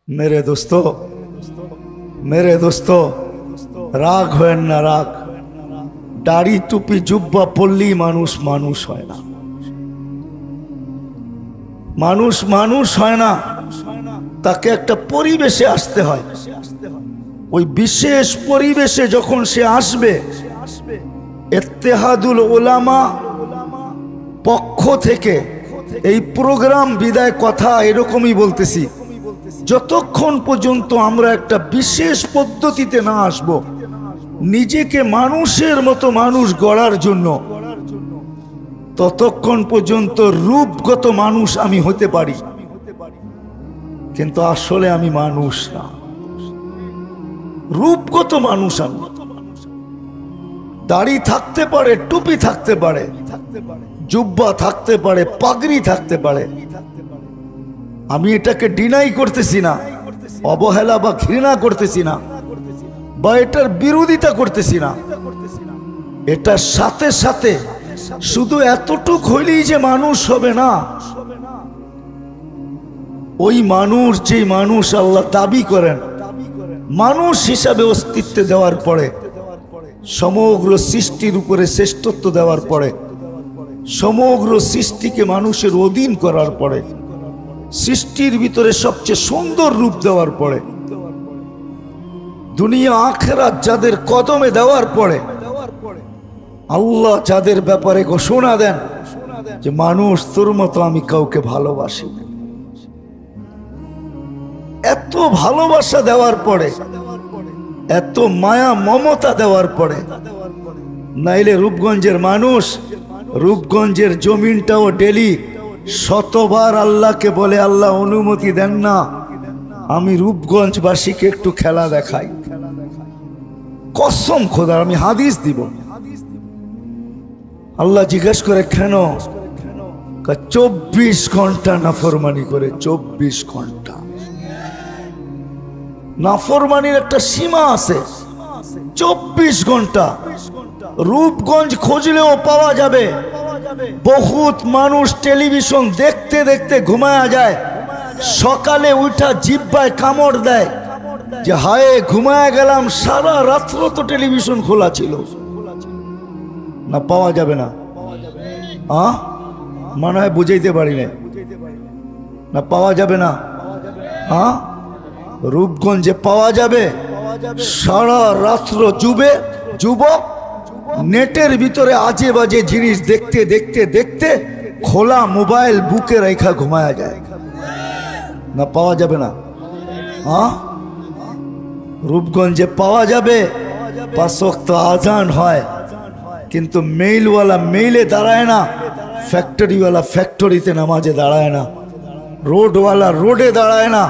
मेरे दोस्तों राग है ना राग दाढ़ी टुपी जुब्बा पड़लेই মানুষ মানুষ হয় না মানুষ হয় না তাকে একটা পরিবেশে আসতে হয় ওই বিশেষ পরিবেশে যখন সে আসবে ইত্তেহাদুল উলামা পক্ষ থেকে এই প্রোগ্রাম বিদায় কথা এরকমই বলতেছি যতক্ষণ পর্যন্ত আমরা একটা বিশেষ পদ্ধতিতে না আসব নিজেকে মানুষের মতো মানুষ গড়ার জন্য ততক্ষণ পর্যন্ত রূপগত মানুষ আমি হতে পারি কিন্তু আসলে আমি মানুষ না রূপগত মানুষ আমি দাড়ি থাকতে পারে টুপি থাকতে পারে জুব্বা থাকতে পারে পাগড়ি থাকতে পারে আমি এটাকে ডিনাই করতেছি না অবহেলা বা ঘৃণা করতেছি না বা এটার বিরোধিতা করতেছি না এটার সাথে সাথে শুধু এতটুক হইলেই যে মানুষ হবে না ওই মানুষ যে মানুষ আল্লাহ দাবি করেন মানুষ হিসাবে অস্তিত্ব দেওয়ার পরে সমগ্র সৃষ্টির উপরে শ্রেষ্ঠত্ব দেওয়ার পরে সমগ্র সৃষ্টিকে মানুষের অধীন করার পরে সৃষ্টির ভিতরে সবচেয়ে সুন্দর রূপ দেওয়ার পরে দুনিয়া আখিরাত যাদের কদমে দেওয়ার পরে আল্লাহ যাদের ব্যাপারে ঘোষণা দেন যে মানুষ তোর মতো আমি কাউকে ভালোবাসি এত ভালোবাসা দেওয়ার পরে এত মায়া মমতা দেওয়ার পরে নাইলে রূপগঞ্জের মানুষ রূপগঞ্জের জমিনটাও ডেলি শতবার আল্লাহকে বলে আল্লাহ অনুমতি দেন না আমি রূপগঞ্জবাসীকে একটু খেলা দেখাই কসম খোদার আমি হাদিস দিব আল্লাহ জিজ্ঞেস করে কেন 24 ঘন্টা নাফরমানি করে 24 ঘন্টা নাফরমানির একটা সীমা আছে 24 ঘন্টা রূপগঞ্জ খুঁজলেও পাওয়া যাবে বহুত মানুষ টেলিভিশন দেখতে দেখতে ঘুমায়া যায় সকালে উঠা জিহ্বায় কামড় দেয় যে হায় ঘুমায়া গেলাম সারা রাত্র তো টেলিভিশন খোলা ছিল না পাওয়া যাবে না মনে হয় বুঝাইতে পারি না পাওয়া যাবে না রূপগঞ্জে পাওয়া যাবে সারা রাত্র যুবক নেটের ভিতরে আজে বাজে জিনিস দেখতে দেখতে দেখতে খোলা মোবাইল বুকে রেখা ঘুমায়া যায় না পাওয়া যাবে না রূপগঞ্জে পাওয়া যাবে 5 ওয়াক্ত আজান হয় কিন্তু মেইলওয়ালা মেইলে দাঁড়ায় না ফ্যাক্টরিওয়ালা ফ্যাক্টরিতে নামাজে দাঁড়ায় না রোডওয়ালা রোডে দাঁড়ায় না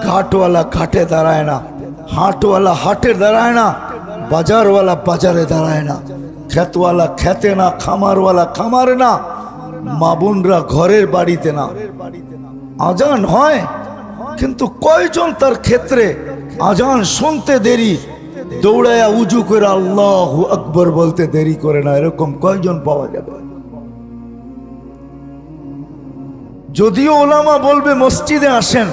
ঘাটওয়ালা ঘাটে দাঁড়ায় না হাটওয়ালা হাটে দাঁড়ায় না বাজারওয়ালা বাজারে দাঁড়ায় না খেতওয়ালা খেতে না খামারওয়ালা খামারে না মা বোনরা ঘরের বাড়িতে না আজান হয় কিন্তু কয়জন তার ক্ষেত্রে আজান শুনতে দেরি দৌড়ায়া উজু করে আল্লাহু আকবার বলতে দেরি করে না এরকম কয়জন পাওয়া যাবে যদিও ওলামা বলবে মসজিদে আসেন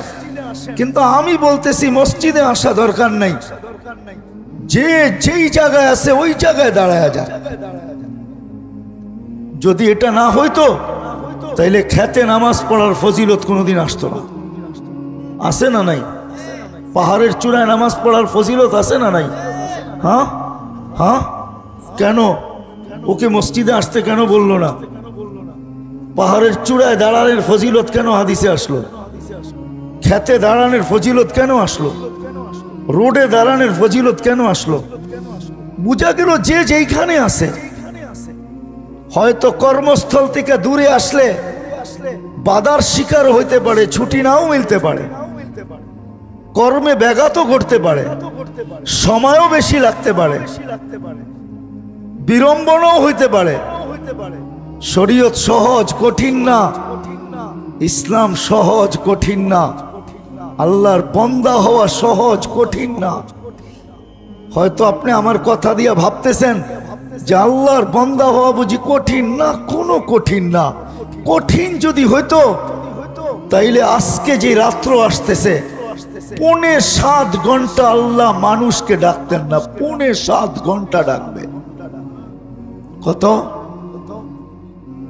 কিন্তু আমি বলতেছি মসজিদে আসা দরকার নাই যে যেই জায়গায় আছে ওই জায়গায় দাঁড়ায় যায় যদি এটা না হইতো তাইলে খেতে নামাজ পড়ার ফজিলত কোনোদিন আসতো না আছে না নাই পাহাড়ের চূড়ায় নামাজ পড়ার ফজিলত আছে না নাই কেন ওকে মসজিদে আসতে কেন বললো না পাহাড়ের চূড়ায় দাঁড়ানোর ফজিলত কেন হাদিসে আসলো খেতে দাঁড়ানোর ফজিলত কেন আসলো রোডে দাঁড়ানোর ফজিলত কেন আসলো বুঝা গেল যে যেইখানে আছে হয়তো কর্মস্থল থেকে দূরে আসলে বাধার শিকার হইতে পারে ছুটি নাও মিলতে পারে কর্মে ব্যাঘাত ঘটতে পারে সময়ও বেশি লাগতে পারে বিড়ম্বনাও হইতে পারে শরীয়ত সহজ কঠিন না ইসলাম সহজ কঠিন না আল্লাহর বান্দা হওয়া সহজ কঠিন না হয়তো আপনি আমার কথা দিয়ে ভাবতেছেন যে আল্লাহর বান্দা হওয়া বুঝি কঠিন না কোনো কঠিন না কঠিন যদি হইতো তাইলে আজকে যে রাত্র আসতেছে 6.5 ঘন্টা আল্লাহ মানুষকে ডাকতেন না, 6.5 ঘন্টা ডাকবে। কত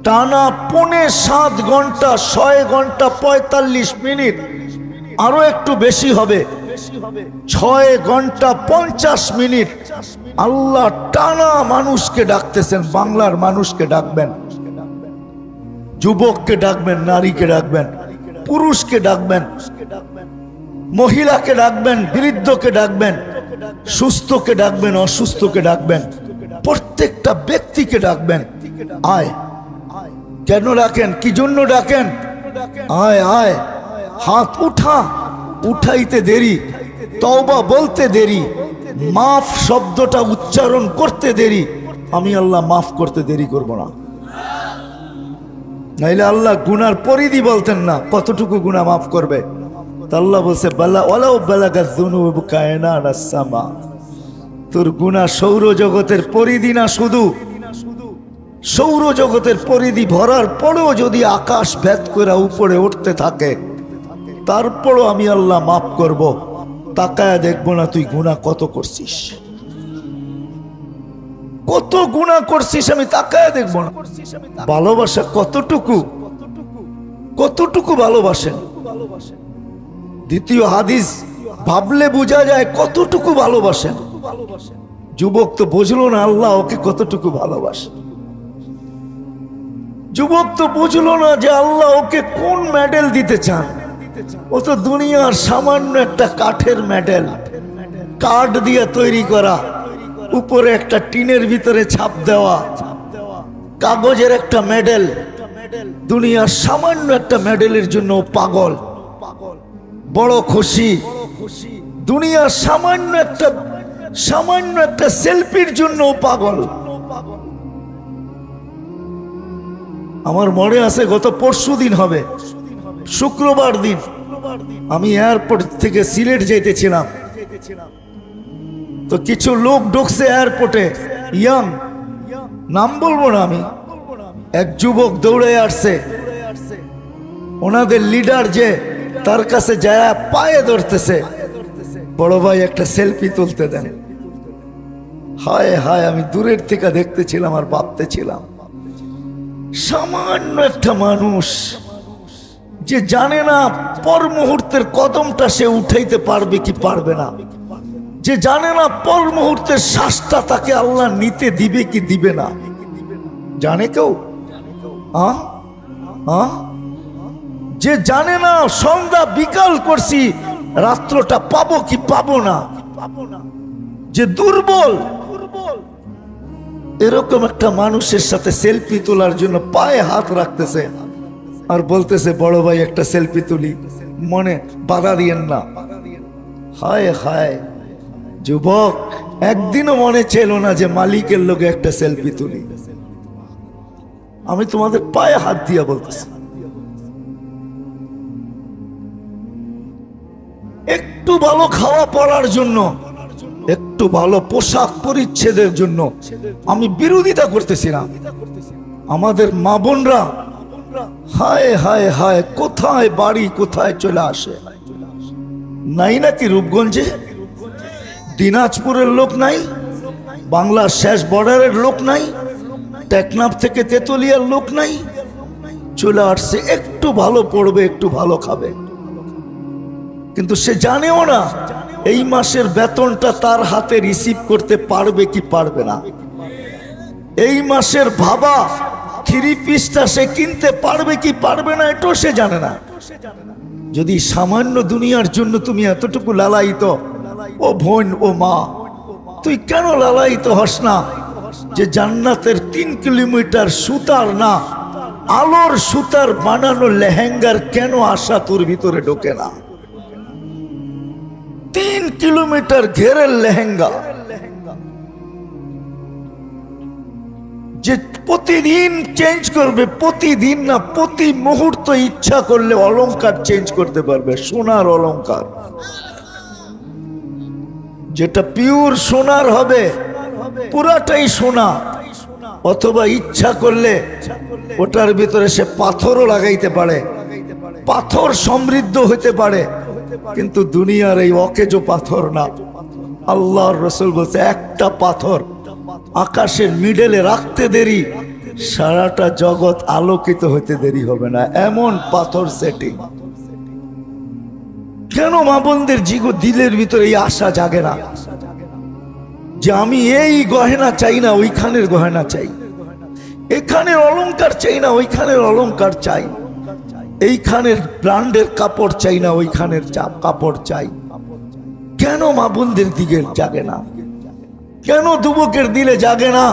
টানা 7.5 ঘন্টা, 6 ঘন্টা 45 মিনিট, আরো একটু বেশি হবে, 6 ঘন্টা 50 মিনিট আল্লাহ টানা মানুষকে ডাকতেছেন। বাংলার মানুষকে ডাকবেন, যুবককে ডাকবেন, নারীকে ডাকবেন, পুরুষকে ডাকবেন, মহিলাকে ডাকবেন, বৃদ্ধকে ডাকবেন, সুস্থকে ডাকবেন, অসুস্থকে ডাকবেন, প্রত্যেকটা ব্যক্তিকে ডাকবেন। আয়, কেন ডাকেন? কি জন্য ডাকেন? আয় আয়, হাত উঠা, উঠাইতে দেরি, তওবা বলতে দেরি, মাফ শব্দটা উচ্চারণ করতে দেরি, আমি আল্লাহ মাফ করতে দেরি করব না। নাইলে আল্লাহ গুনার পরিধি বলতেন না, কতটুকু গুনাহ মাফ করবে। আল্লাহ বলছে বালা ওয়ালাউ বালাগাত যুনুবু কায়নানাস সামা, তোর গুনাহ সৌরজগতের পরিধি না, শুধু সৌরজগতের পরিধি ভরার পরেও যদি আকাশ ভেদ করে উপরে উঠতে থাকে, তারপরও আমি আল্লাহ মাফ করব। তাকায়া দেখবো না তুই গুনাহ কত করছিস, কত গুনাহ করছিস, আমি তাকায়া দেখবো না। ভালোবাসা কতটুকু, কতটুকু ভালোবাসেন। দ্বিতীয় হাদিস ভাবলে বোঝা যায় কতটুকু ভালোবাসেন। যুবক তো বুঝলো না আল্লাহ ওকে কতটুকু ভালোবাসে। যুবক তো বুঝলো না যে আল্লাহ ওকে কোন মেডেল দিতে চান। ও তো দুনিয়ার সামান্য একটা কাঠের মেডেল, কাঠ দিয়ে তৈরি করা, উপরে একটা টিনের ভিতরে ছাপ দেওয়া কাগজের একটা মেডেল। দুনিয়ার সামান্য একটা মেডেলের জন্য পাগল, বড় খুশি। দুনিয়ার সামান্য একটা সেলফির জন্য পাগল। আমার মনে আছে গত পরশুদিন হবে, শুক্রবার দিন আমি এয়ারপোর্ট থেকে সিলেট যাইতেছিলাম, তো কিছু লোক ঢুকছে এয়ারপোর্টে, ইয়াং, নাম বলবো না আমি। এক যুবক দৌড়ে আসছে, ওনাদের লিডার যে, তার কাছে যায় পায়ে ধরতেছে, বড় ভাই একটা সেলফি তুলতে দেন। হায় হায়, আমি দূরের থেকে দেখতেছিলাম আর ভাবতেছিলাম, সামান্য একটা মানুষ যে জানে না পর মুহূর্তের কদমটা সে উঠাইতে পারবে কি পারবে না, যে জানে না পর মুহূর্তের শ্বাসটা তাকে আল্লাহ নিতে দিবে কি দিবে না, জানে কেউ? যে জানে না সন্ধ্যা বিকাল করছি, রাত্রটা পাবো কি পাবো না, যে দুর্বল, এরকম একটা মানুষের সাথে সেলফি তোলার জন্য পায়ে হাত রাখতেছে আর বলতেছে বড় ভাই একটা সেলফি তুলি, মনে বাধা দিয়েন না। হায় হায়, যুবক একদিনও মনে ছিল না যে মালিকের লোকে একটা সেলফি তুলি। আমি তোমাদের পায়ে হাত দিয়া বলতেছি, একটু ভালো খাওয়া পড়ার জন্য, একটু ভালো পোশাক পরিচ্ছেদের জন্য আমি বিরোধিতা করতেছিলাম। আমাদের মা বোনরা হায় হায় হায়, কোথায় বাড়ি কোথায় চলে আসে। নাই নাকি রূপগঞ্জে, দিনাজপুরের লোক নাই, বাংলার শেষ বর্ডারের লোক নাই, টেকনাফ থেকে তেতুলিয়ার লোক নাই, চলে আসছে একটু ভালো পড়বে, একটু ভালো খাবে। কিন্তু সে জানেও না এই মাসের বেতনটা তার হাতে রিসিভ করতে পারবে কি পারবে না। এই মাসের ভাবা 3 পিসটা সে কিনতে পারবে কি পারবে না, এটাও সে জানে না। যদি সামান্য দুনিয়ার জন্য তুমি এতটুকু লালায়িত, ও বোন ও মা, তুই কেন লালায়িত হস না যে জান্নাতের 3 কিলোমিটার সুতার না, আলোর সুতার বানানো লেহেঙ্গার কেন আশা তোর ভিতরে ঢোকে না? 3 কিলোমিটার ঘেরের লেহেঙ্গা যে প্রতিদিন চেঞ্জ করবে, প্রতিদিন না প্রতি মুহূর্ত ইচ্ছা করলে অলংকার চেঞ্জ করতে পারবে, সোনার অলংকার, যেটা পিওর সোনার হবে, পুরাটাই সোনা, অথবা ইচ্ছা করলে ওটার ভিতরে সে পাথরও লাগাইতে পারে, পাথর সমৃদ্ধ হতে পারে, কিন্তু দুনিয়ার এই অকেজো পাথর না। আল্লাহর রাসূল বলছে একটা পাথর আকাশের মিডলে রাখতে দেরি, সারাটা জগৎ আলোকিত হতে দেরি হবে না, এমন পাথর সেটিং। কেন মা বোনদের দিলের ভিতরে এই আশা জাগে না যে আমি এই গয়না চাই না ওইখানের গয়না চাই, এখানের অলংকার চাই না ওইখানের অলংকার চাই, এইখানের ব্র্যান্ডের কাপড় চাই না ওইখানের কাপড় চাই? কেন মা বোনদের দিকে জাগে না? কেন যুবকের দিলে জাগে না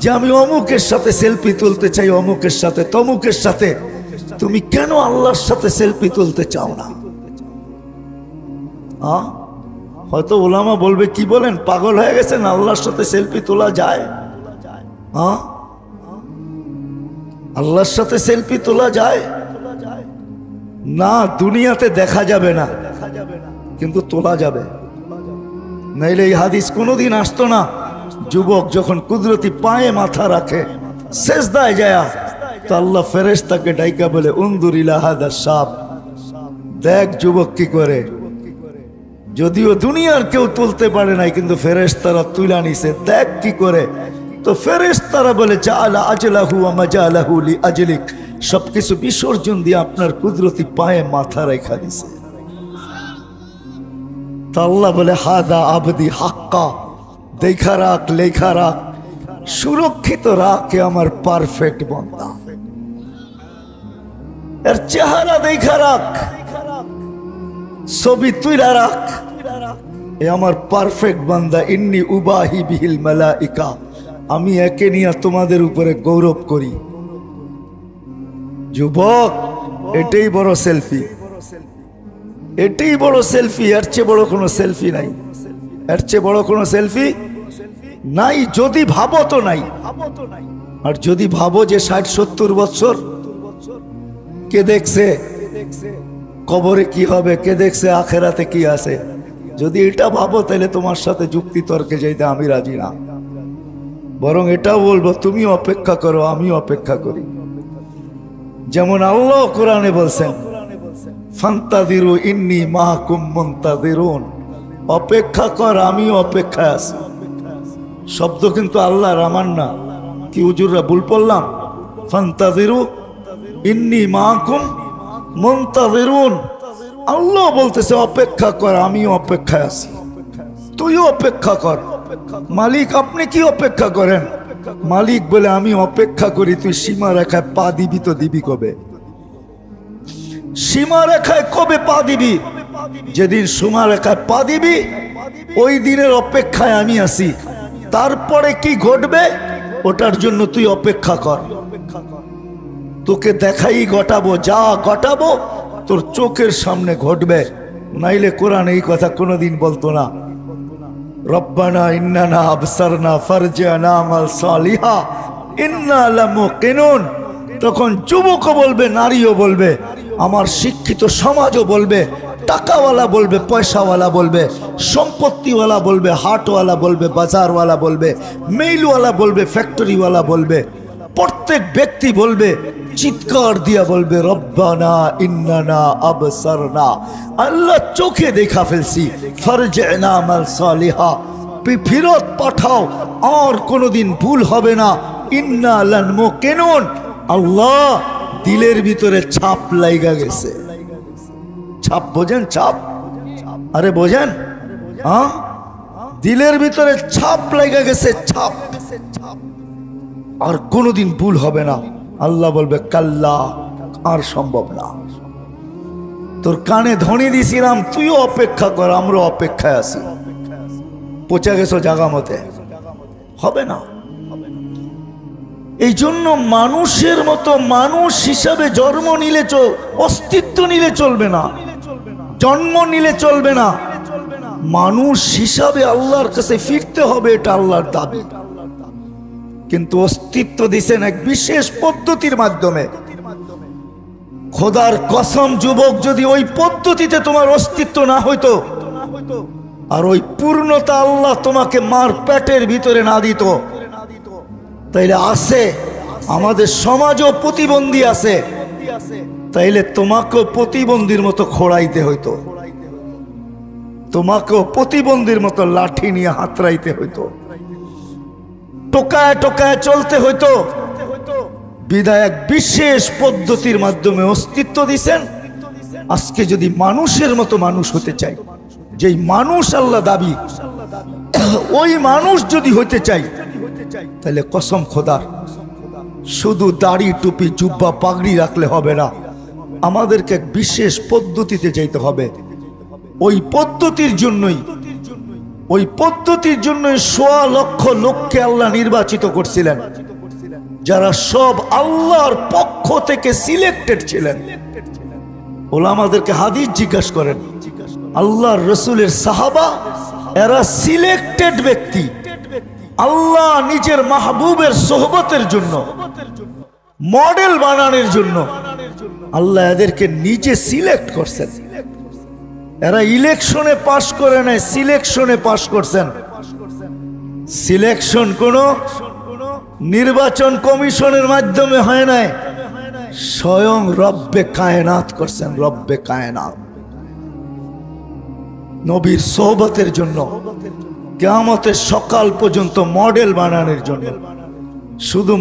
যে আমি অমুকের সাথে সেলফি তুলতে চাই, অমুকের সাথে তমুকের সাথে? তুমি কেন আল্লাহর সাথে সেলফি তুলতে চাও না? হয়তো ওলামা বলবে কি বলেন, পাগল হয়ে গেছেন? আল্লাহর সাথে সেলফি তোলা যায়? আল্লাহর সাথে সেলফি তোলা যায় না? দুনিয়াতে দেখা যাবে না, কিন্তু তোলা যাবে। নাইলে এই হাদিস কোনোদিন আসতো না। যুবক যখন কুদরতি পায়ে মাথা রাখে সেজদায় যায়, তো আল্লাহ ফেরেশতাকে ডাইকা বলে উনদুর ইলা হাদা শাব, দেখ যুবক কি করে। যদিও দুনিয়ার কেউ তুলতে পারে নাই, কিন্তু ফেরেশতারা তুলা নিছে, দেখ কি করে। তো ফেরেশতারা বলে জাআলা আজলাহু ওয়া মাজালাহু লিআজলিক, সবকিছু বিসর্জন দিয়ে আপনার কুদরতি পায়ে মাথা রেখা দিছে। তো আল্লাহ বলে হাদা আবদি হাক্কা, দেখা রাখ, লেখা রাখ, সুরক্ষিত রাখ, আমার পারফেক্ট বান্দা। এর চেহারা দেখা রাখ, ছবি তুইলা রাখ, এ আমার পারফেক্ট বান্দা। ইন্নী উবাহি বিহিল মালাইকা, আমি একে নিয়ে তোমাদের উপরে গৌরব করি। যুবক, এটাই বড় সেলফি, এটাই বড় সেলফি। এর চেয়ে বড় কোনো সেলফি নাই, এর চেয়ে বড় কোনো সেলফি নাই। যদি ভাবো তো নাই, আর যদি ভাবো যে 60-70 বছর কে দেখছে কবরে কি হবে, কে দেখছে আখেরাতে কি আছে, যদি এটা ভাবো তাহলে তোমার সাথে যুক্তি তর্কে যাইতে আমি রাজি না। বরং এটাও বলবো তুমি অপেক্ষা করো, আমি অপেক্ষা করি। যেমন আল্লাহ কোরআনে বলছেন ফান্তাযিরু ইন্নী মাআকুম মুনতাযিরুন, অপেক্ষা কর, আমি অপেক্ষায় আছি। শব্দ কিন্তু আল্লাহর, আমার না। কি হুজুররা ভুল পড়লাম? ফান্তাযিরু ইন্নী মাআকুম মুনতাযিরুন, আল্লাহ বলতেছে অপেক্ষা কর, আমি অপেক্ষায় আছি, তুইও অপেক্ষা কর। মালিক আপনি কি অপেক্ষা করেন? মালিক বলে আমি অপেক্ষা করি তুই সীমা রেখায় পা দিবি, তো দিবি কবে? সীমা রেখায় কবে পা দিবি? যেদিন সীমা রেখায় পা দিবি ওই দিনের অপেক্ষায় আমি আছি। তারপরে কি ঘটবে ওটার জন্য তুই অপেক্ষা কর। তোকে দেখাই ঘটাবো, যা ঘটাবো তোর চোখের সামনে ঘটবে। নাইলে কোরআন এই কথা কোনোদিন বলতো না, রব্বানা ইন্নানা আবসারনা ফারজি'না আমাল সালিহা ইন্না লামুকিনুন। তখন যুবকও বলবে, নারীও বলবে, আমার শিক্ষিত সমাজও বলবে, টাকাওয়ালা বলবে, পয়সাওয়ালা বলবে, সম্পত্তিওয়ালা বলবে, হাটওয়ালা বলবে, বাজারওয়ালা বলবে, মেইলওয়ালা বলবে, ফ্যাক্টরিওয়ালা বলবে, প্রত্যেক ব্যক্তি বলবে, চিৎকার দিয়া বলবে রব্বানা ইন্নানা আবসারনা, আল্লাহ চোখে দেখা ফেলছি, ফারজি'না আমাল সালিহা, ফিরত পাঠাও, আর কোনোদিন ভুল হবে না, ইন্না লামুকিনুন। আল্লাহ দিলের ভিতরে ছাপ লাইগা গেছে। ছাপ বোঝেন? ছাপ, আরে বোঝেন? দিলের ভিতরে ছাপ লাইগা গেছে, ছাপ, আর কোনোদিন ভুল হবে না। আল্লাহ বলবে কাল্লা, আর সম্ভব না। তোর কানে ধ্বনি দিছিলাম, তুইও অপেক্ষা কর, আমরা অপেক্ষায় আছি। পচা গেছো জাগা মতে, হবে না। এই জন্য মানুষের মতো মানুষ হিসাবে জন্ম নিলে অস্তিত্ব নিলে চলবে না, জন্ম নিলে চলবে না। মানুষ হিসাবে আল্লাহর কাছে ফিরতে হবে, এটা আল্লাহর দাবি। কিন্তু অস্তিত্ব দিছেন এক বিশেষ পদ্ধতির মাধ্যমে। খোদার কসম যুবক, যদি ওই পদ্ধতিতে তোমার অস্তিত্ব না হইতো, আর ওই পূর্ণতা আল্লাহ তোমাকে মার পেটের ভিতরে না দিত, তাইলে আছে আমাদের সমাজও প্রতিবন্ধী আছে, তাইলে তোমাকেও প্রতিবন্ধীর মতো খোড়াইতে হইতো। তোমাকেও প্রতিবন্ধীর মতো লাঠি নিয়ে হাতড়াইতে হইতো, টোকায় টোকায় চলতে হইতো। বিধায় এক বিশেষ পদ্ধতির মাধ্যমে অস্তিত্ব দিছেন। আজকে যদি মানুষের মতো মানুষ হতে চাই, যেই মানুষ আল্লাহ দাবি, ওই মানুষ যদি হইতে চাই, তাহলে কসম খোদার শুধু দাড়ি টুপি জুব্বা পাগড়ি রাখলে হবে না, আমাদেরকে এক বিশেষ পদ্ধতিতে যেতে হবে। ওই পদ্ধতির জন্যই 1.25 লক্ষ লোককে আল্লাহ নির্বাচিত করছিলেন, যারা সব আল্লাহর পক্ষ থেকে সিলেক্টেড ছিলেন। ওলামাদেরকে হাদিস জিজ্ঞাসা করেন, আল্লাহর রসুলের সাহাবা এরা সিলেক্টেড ব্যক্তি, আল্লাহ নিজের মাহবুবের সোহবতের জন্য, মডেল বানানোর জন্য আল্লাহ এদেরকে নিজে সিলেক্ট করছেন। এরা ইলেকশনে পাশ করে নাই, সিলেকশনে পাশ করছেন। সিলেকশন কোন নির্বাচন কমিশনের মাধ্যমে হয় নাই, স্বয়ং রব্বে কায়নাত করছেন। রব্বে কায়নাত নবীর সোহবতের জন্য, কিয়ামতের সকাল পর্যন্ত মডেল বানানোর জন্য। শুধু